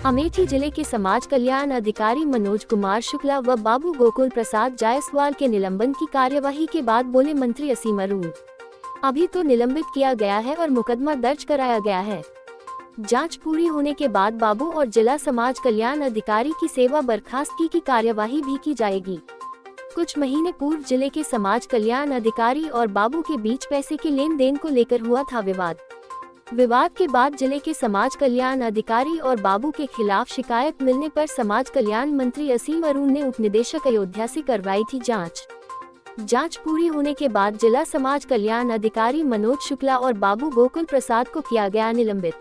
अमेठी जिले के समाज कल्याण अधिकारी मनोज कुमार शुक्ला व बाबू गोकुल प्रसाद जायसवाल के निलंबन की कार्यवाही के बाद बोले मंत्री असीम अरुण, अभी तो निलंबित किया गया है और मुकदमा दर्ज कराया गया है। जांच पूरी होने के बाद बाबू और जिला समाज कल्याण अधिकारी की सेवा बर्खास्तगी की कार्यवाही भी की जाएगी। कुछ महीने पूर्व जिले के समाज कल्याण अधिकारी और बाबू के बीच पैसे के लेन देन को लेकर हुआ था विवाद के बाद जिले के समाज कल्याण अधिकारी और बाबू के खिलाफ शिकायत मिलने पर समाज कल्याण मंत्री असीम अरुण ने उपनिदेशक अयोध्या से करवाई थी जांच पूरी होने के बाद जिला समाज कल्याण अधिकारी मनोज शुक्ला और बाबू गोकुल प्रसाद को किया गया निलंबित।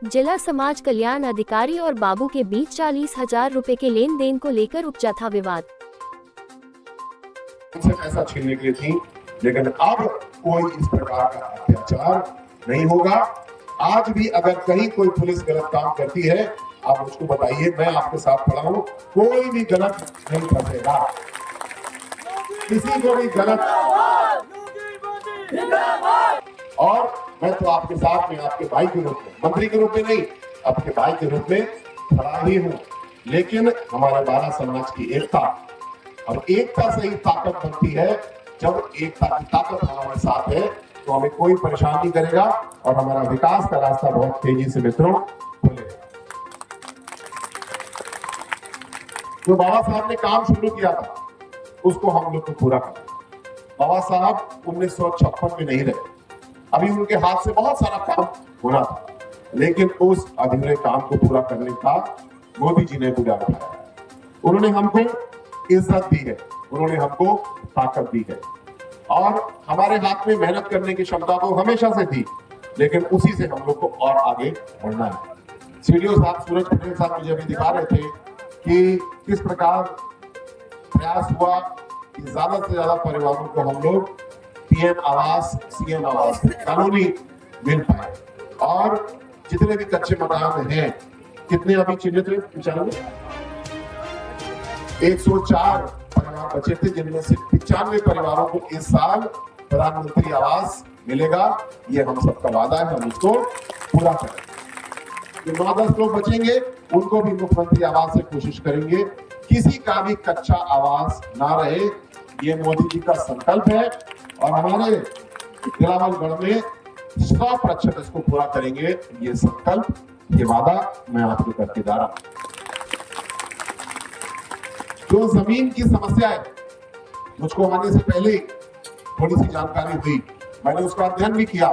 जिला समाज कल्याण अधिकारी और बाबू के बीच 40,000 रुपए के लेन देन को लेकर उपजा था विवाद। पैसा छीनने के लिए थी, लेकिन अब कोई इस प्रकार का अत्याचार नहीं होगा। आज भी अगर कहीं कोई पुलिस गलत काम करती है, आप मुझको बताइए, मैं आपके साथ खड़ा हूं, कोई भी गलत नहीं फंसेगा। किसी को भी गलत, और मैं तो आपके साथ में आपके भाई के रूप में, मंत्री के रूप में नहीं, आपके भाई के रूप में खड़ा ही हूं। लेकिन हमारे बाला समाज की एकता, और एकता से ही ताकत बनती है। जब एकता की ताकत हमारे साथ है तो हमें कोई परेशान नहीं करेगा और हमारा विकास का रास्ता बहुत तेजी से मित्रों खुलेगा। जो बाबा साहब ने काम शुरू किया था उसको हम लोग को पूरा करना। बाबा साहब 1956 में नहीं रहे, अभी उनके हाथ से बहुत सारा काम होना था, लेकिन उस अधूरे काम को पूरा करने का मोदी जी ने पूरा उठाया। उन्होंने हमको इज्जत दी है, उन्होंने हमको ताकत दी है, और हमारे हाथ में मेहनत करने की क्षमता तो हमेशा से थी, लेकिन उसी से हम लोग को और आगे बढ़ना है। सीडीओ साहब सूरज पटेल साहब मुझे अभी दिखा रहे थे कि किस प्रकार प्रयास हुआ कि ज्यादा से ज्यादा परिवारों को हम लोग पीएम आवास, सीएम आवास कानूनी मिल पाए। और जितने भी कच्चे मकान हैं, कितने अभी चिन्हित हुए, 104 परिवार बचे थे, जिनमें से 95 परिवारों को इस साल प्रधानमंत्री आवास मिलेगा। ये हम सबका वादा है, हम इसको पूरा करेंगे। जो 9-10 लोग बचेंगे उनको भी मुख्यमंत्री आवास से कोशिश करेंगे, किसी का भी कच्चा आवास ना रहे। ये मोदी जी का संकल्प है, और हमारे दिलावलगढ़ में 100% इसको पूरा करेंगे। ये संकल्प, ये वादा मैं आपको करके जा रहा हूं। जो जमीन की समस्या है, मुझको आने से पहले थोड़ी सी जानकारी हुई, मैंने उसका अध्ययन भी किया,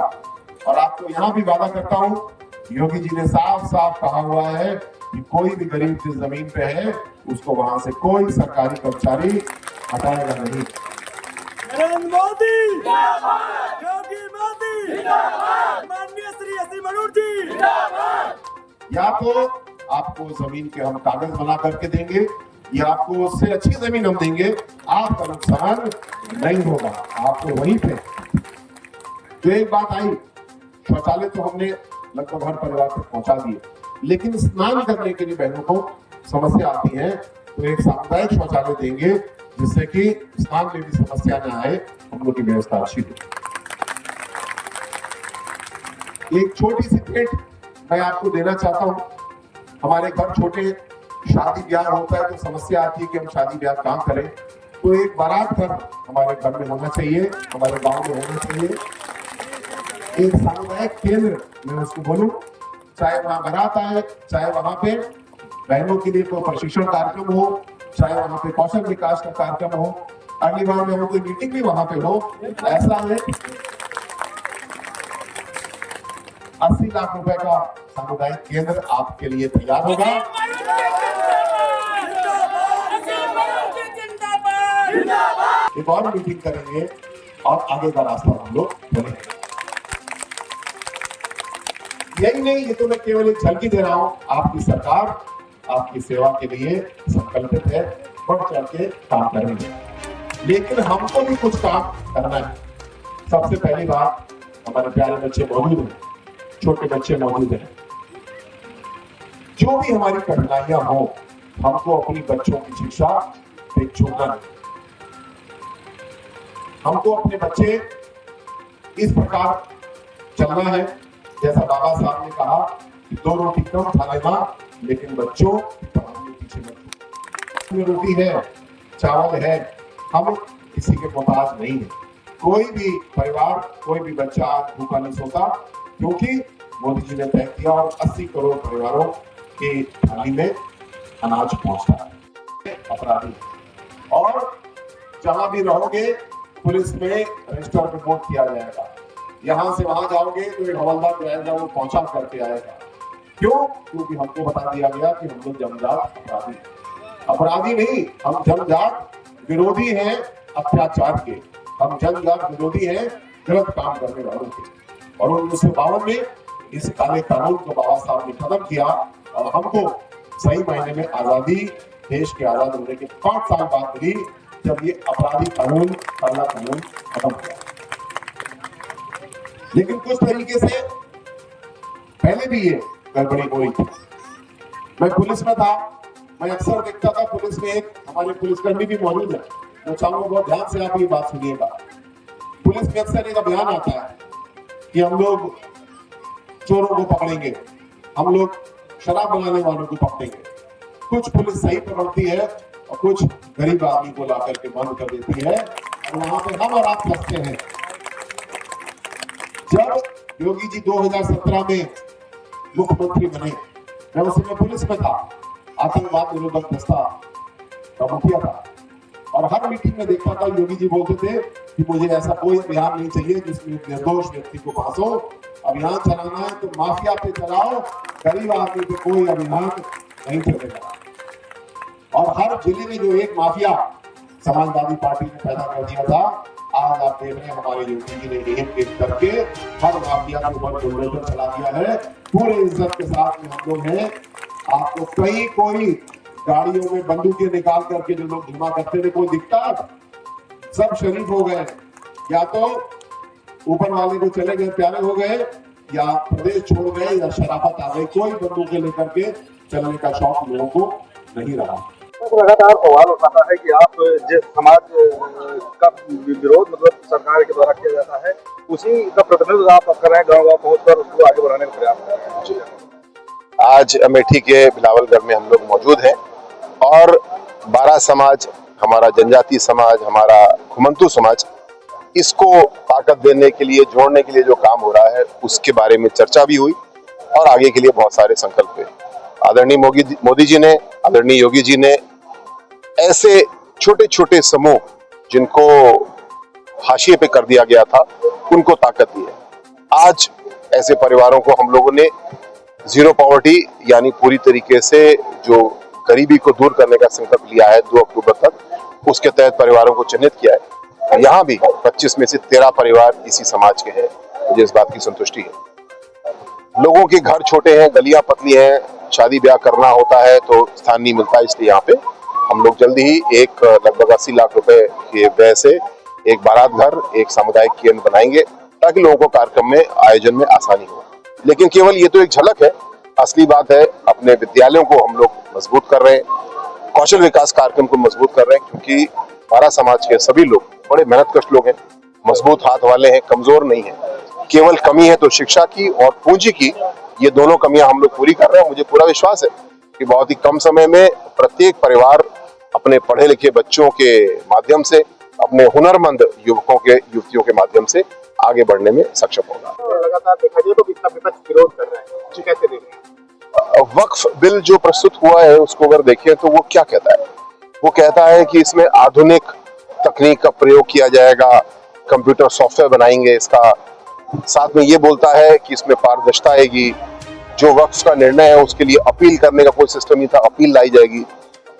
और आपको यहाँ भी वादा करता हूँ, योगी जी ने साफ साफ कहा हुआ है कि कोई भी गरीब जिस जमीन पे है उसको वहां से कोई सरकारी कर्मचारी हटाएगा नहीं। नरेंद्र मोदी जिंदाबाद, योगी मोदी जिंदाबाद, माननीय श्री असीम अरुण जी जिंदाबाद। या तो आपको जमीन के हम कागज बना करके देंगे, या आपको उससे अच्छी जमीन हम देंगे, आपका नुकसान नहीं होगा। आपको वहीं पे जो एक बात आई, शौचालय तो हमने लगभग हर परिवार तक पहुंचा दिए, लेकिन स्नान करने के लिए बहनों को समस्या आती है, तो एक सामुदायिक शौचालय देंगे, जिससे कि स्नान में भी समस्या न आए, हम लोग की व्यवस्था अच्छी हो। एक छोटी सी भेंट मैं आपको देना चाहता हूं। हमारे घर छोटे शादी ब्याह होता है तो समस्या आती है कि हम शादी ब्याह कहाँ करें, तो एक बारात घर हमारे घर में होना चाहिए, हमारे गांव में होना चाहिए। एक सामुदायिक केंद्र मैं उसको बोलूं, चाहे वहां बारात आए, चाहे वहां पे बहनों के लिए कोई प्रशिक्षण कार्यक्रम हो, चाहे वहां पे कौशल विकास का कार्यक्रम हो, अगली बार में कोई मीटिंग भी वहां पे हो। ऐसा है 80 लाख रुपए का सामुदायिक केंद्र आपके लिए तैयार होगा। एक और मीटिंग करेंगे और आगे का रास्ता हम लोग बनेंगे। यही नहीं, ये तो मैं केवल एक झलकी दे रहा हूं। आपकी सरकार आपकी सेवा के लिए संकल्पित है, बढ़ चढ़ के काम करेंगे, लेकिन हमको भी कुछ काम करना है। सबसे पहली बात, हमारे प्यारे बच्चे मौजूद हैं, छोटे बच्चे मौजूद हैं, जो भी हमारी कठिनाइयां हो, हमको अपनी बच्चों की शिक्षा पे छोड़ना नहीं। हमको अपने बच्चे इस प्रकार चलना है, जैसा बाबा साहब ने कहा कि 2 रोटी कम खा लेना, लेकिन बच्चों पढ़ाई में पीछे मत। रोटी है, चावल है, हम किसी के मोहताज नहीं है। कोई भी परिवार, कोई भी बच्चा आज भूखा नहीं सोता, क्योंकि मोदी जी ने तय किया और 80 करोड़ परिवारों की थाली में अनाज पहुंचता है। अपराधी और जहां भी रहोगे पुलिस में रजिस्टर रिपोर्ट किया जाएगा। यहां से वहां जाओगे तो एक हवलदार जाएगा, वो पहुंचा करके आएगा। क्यों? क्योंकि हमको बता दिया गया कि हम लोग जन्मजात अपराधी नहीं, हम जन्मजात विरोधी हैं अत्याचार के, हम जन्मजात विरोधी हैं गलत काम करने वालों के। और 1952 में इस काले कानून को बाबा साहब ने खत्म किया और हमको सही मायने में आजादी, देश के आजाद होने के 5 साल बाद मिली, जब ये अपराधी कानून, काला कानून खत्म हुआ। लेकिन कुछ तरीके से पहले भी ये गड़बड़ी हो रही थी। मैं पुलिस में था, मैं अक्सर देखता था पुलिस में एक हमारे पुलिसकर्मी भी मौजूद है, मैं चाहूंगा बहुत ध्यान से आप ये बात सुनिएगा। पुलिस में अक्सर एक अभियान आता है कि हम लोग चोरों को पकड़ेंगे, हम लोग शराब बनाने वालों को पकड़ेंगे। कुछ पुलिस सही पकड़ती है और कुछ गरीब आदमी को ला करके बंद कर देती है, और वहां पे हम और आप फंसते हैं। जब योगी जी 2017 में मुख्यमंत्री बने, मैं उस समय पुलिस में था, आतंकवाद निरोधक दस्ता का मुखिया था, और हर मीटिंग में देखता था योगी जी बोलते थे कि मुझे ऐसा कोई अभियान नहीं चाहिए जिसमें निर्दोष व्यक्ति को फांसो। अभियान चलाना है तो माफिया पे चलाओ, गरीब आदमी पे कोई अभियान नहीं चलेगा। और हर जिले में जो एक माफिया समाजवादी पार्टी ने पैदा कर दिया था, आज आप देख रहे हैं हमारे योगी जी ने एक करके हर माफिया के ऊपर बुलडोजर चला दिया है। पूरे इज्जत के साथ में हम लोग हैं। आपको कहीं कोई गाड़ियों में बंदूकें निकाल करके जो लोग धुआं करते थे कोई दिखता? सब शरीफ हो गए, या तो ऊपर वाले को चले गए, प्यारे हो गए, या प्रदेश छोड़ गए, या शराफत आ गई। कोई बंदूकें लेकर के चलने का शौक लोगों को नहीं रहा। तो लगातार सवाल उठाता है कि आप जिस समाज का विरोध मतलब सरकार के द्वारा किया जाता है, उसी का प्रतिनिधित्व आप कर रहे हैं, गाँव-गाँव पहुंचकर उसको आगे बढ़ाने का प्रयास कर रहे हैं। आज अमेठी के बिलावलगढ़ में हम लोग मौजूद हैं और 12 समाज, हमारा जनजातीय समाज, हमारा घुमंतू समाज, इसको ताकत देने के लिए, जोड़ने के लिए जो काम हो रहा है उसके बारे में चर्चा भी हुई और आगे के लिए बहुत सारे संकल्प हुए। आदरणीय मोदी जी ने, आदरणीय योगी जी ने ऐसे छोटे छोटे समूह जिनको हाशिए पे कर दिया गया था, उनको ताकत दी है। आज ऐसे परिवारों को हम लोगों ने जीरो पॉवर्टी यानी पूरी तरीके से जो गरीबी को दूर करने का संकल्प लिया है 2 अक्टूबर तक, उसके तहत परिवारों को चिन्हित किया है। यहाँ भी 25 में से 13 परिवार इसी समाज के हैं। मुझे इस बात की संतुष्टि है। लोगों के घर छोटे हैं, गलियां पतली हैं, शादी ब्याह करना होता है तो स्थान नहीं मिलता, इसलिए यहाँ पे हम लोग जल्दी ही एक लगभग 80 लाख रुपए के व्यय से एक बारात घर, एक सामुदायिक केंद्र बनाएंगे ताकि लोगों को कार्यक्रम में, आयोजन में आसानी हो। लेकिन केवल ये तो एक झलक है, असली बात है अपने विद्यालयों को हम लोग मजबूत कर रहे हैं, कौशल विकास कार्यक्रम को मजबूत कर रहे हैं, क्योंकि 12 समाज के सभी लोग बड़े मेहनतकश लोग हैं, मजबूत हाथ वाले हैं, कमजोर नहीं है। केवल कमी है तो शिक्षा की और पूंजी की, ये दोनों कमियां हम लोग पूरी कर रहे हैं। मुझे पूरा विश्वास है कि बहुत ही कम समय में प्रत्येक परिवार अपने पढ़े लिखे बच्चों के माध्यम से, अपने हुनरमंद युवकों के, युवतियों के माध्यम से आगे बढ़ने में सक्षम होगा। लगातार देखा जाए तो कितना विपक्ष विरोध कर रहा है, जी कैसे देख रहे हैं? वक्फ बिल जो प्रस्तुत हुआ है उसको अगर देखें तो वो क्या कहता है? वो कहता है कि इसमें आधुनिक तकनीक का प्रयोग किया जाएगा, कंप्यूटर सॉफ्टवेयर बनाएंगे इसका, साथ में ये बोलता है कि इसमें पारदर्शिता आएगी, जो वक्फ का निर्णय है उसके लिए अपील करने का कोई सिस्टम नहीं था, अपील लाई जाएगी।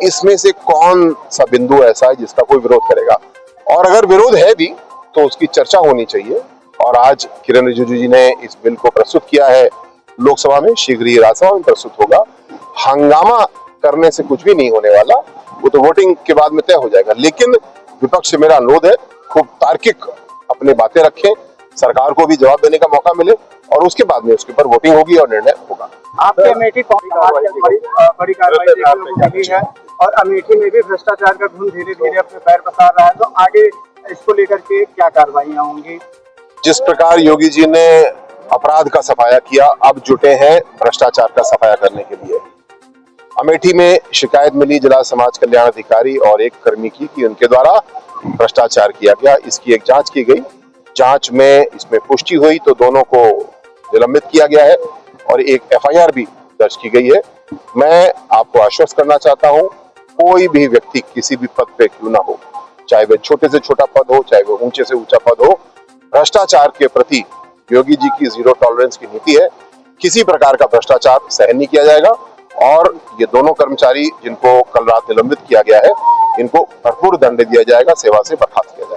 इसमें से कौन सा बिंदु ऐसा है जिसका कोई विरोध करेगा? और अगर विरोध है भी तो उसकी चर्चा होनी चाहिए। और आज किरण रिजिजू जी ने इस बिल को प्रस्तुत किया है लोकसभा में, शीघ्र ही राज्यसभा में प्रस्तुत होगा। हंगामा करने से कुछ भी नहीं होने वाला, वो तो वोटिंग के बाद में तय हो जाएगा। लेकिन विपक्ष से मेरा अनुरोध है, खूब तार्किक अपनी बातें रखें, सरकार को भी जवाब देने का मौका मिले और उसके बाद में उसके ऊपर वोटिंग होगी और निर्णय होगा। आपके अमेठी बड़ी कार्रवाई देखने को मिली है और अमेठी में भी भ्रष्टाचार का घुन धीरे धीरे अपने पैर पसार रहा है, तो आगे इसको लेकर के क्या कार्रवाइयां होंगी? जिस प्रकार योगी जी ने अपराध का सफाया किया, अब जुटे हैं भ्रष्टाचार का सफाया करने के लिए। अमेठी में शिकायत मिली जिला समाज कल्याण अधिकारी और एक कर्मी की कि उनके द्वारा भ्रष्टाचार किया गया। इसकी एक जांच की गई, जांच में इसमें पुष्टि हुई तो दोनों को निलंबित किया गया है और एक एफआईआर भी दर्ज की गई है। मैं आपको आश्वस्त करना चाहता हूं, कोई भी व्यक्ति किसी भी पद पे क्यों ना हो, चाहे वह छोटे से छोटा पद हो, चाहे वह ऊंचे से ऊंचा पद हो, भ्रष्टाचार के प्रति योगी जी की जीरो टॉलरेंस की नीति है। किसी प्रकार का भ्रष्टाचार सहन नहीं किया जाएगा और ये दोनों कर्मचारी जिनको कल रात निलंबित किया गया है, इनको भरपूर दंड दिया जाएगा, सेवा से बर्खास्त किया जाएगा।